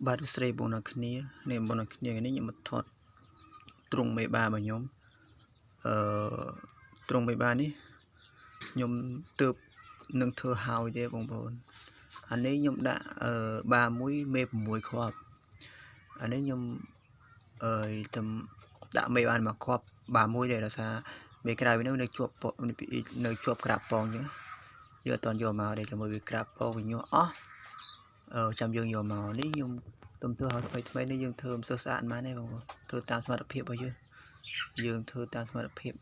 បាទស្រីបងប្អូនគ្នានេះបងប្អូនគ្នានេះខ្ញុំមកថតទ្រង់មេបារបស់ខ្ញុំទ្រង់មេបានេះខ្ញុំទើបនឹងធ្វើហើយទេបងប្អូនអានេះខ្ញុំដាក់បាមួយមេ6គ្រាប់អានេះខ្ញុំទៅដាក់មេបានមកគ្រាប់បាមួយដែរដោយសារមេក្រៅវានៅជាប់នៅជាប់ក្រាបប៉ងអញ្ចឹងយើងអត់ទាន់យកមកទេជាមួយវាក្រាបប៉ងវាញាស់អស់ចាំយើងយកមកនេះខ្ញុំទំធ្វើឲ្យថ្មីនេះយើងធ្វើមិនសូវស្អាតប៉ុន្មានទេបងប្អូនធ្វើតាមសមត្ថភាពរបស់យើងធ្វើតាមសមត្ថភាព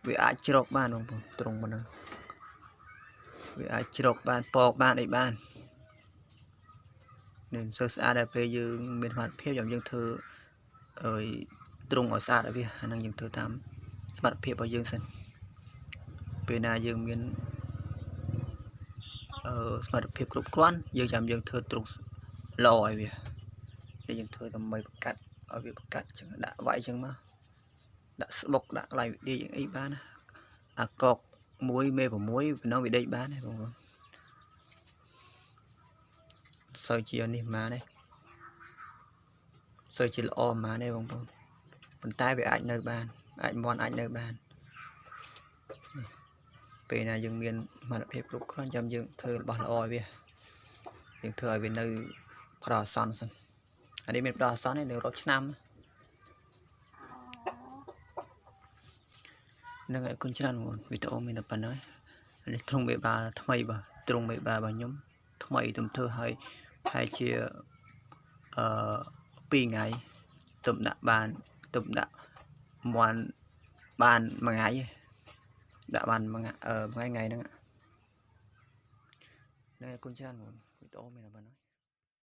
វាអាចជ្រកបានបងប្អូនត្រង់ប៉ុណ្ណឹងវាអាចជ្រកបានពកបានអីបាននេះមិនសូវស្អាតដល់ពេលយើងមានសមត្ថភាពយើងធ្វើត្រង់ឲ្យស្អាតឲ្យវាអាហ្នឹងយើងធ្វើតាមសមត្ថភាពរបស់យើងសិនពេលណាយើងមានសមត្ថភាពគ្រប់គ្រាន់យើងចាំយើងធ្វើត្រង់ល្អឲ្យវាយើងធ្វើដើម្បីបង្កាត់ឲ្យវាបង្កាត់ចឹងដាក់វាយចឹងមកដាក់ស្បុកដាក់កន្លែងវិដេកអីបានអាកកមួយមេ6បណ្ដងវិដេកបានទេបងប្អូនសូវជានេះមកទេសូវជាល្អមកទេបងប្អូនប៉ុន្តែវាអាចនៅបានអាចមន់អាចនៅបានពេលណាយើងមានសមត្ថភាពគ្រប់គ្រាន់ចាំយើងធ្វើរបស់ល្អឲ្យវាយើងធ្វើឲ្យវានៅផ្ដោតអាសន្នសិនអានេះមានផ្ដោតអាសន្ននៅរាប់ឆ្នាំនឹងឲ្យគុណច្រើនបងវីដេអូមានតែប៉ុណ្ណឹងនេះទ្រង់មេបាថ្មីបាទទ្រង់មេបារបស់ខ្ញុំថ្មីទំធ្វើឲ្យហើយជា2ថ្ងៃទំដាក់បានទំដាក់មន់បានមួយថ្ងៃដាក់បានមួយថ្ងៃហ្នឹងគុណច្រើនបងវីដេអូមាន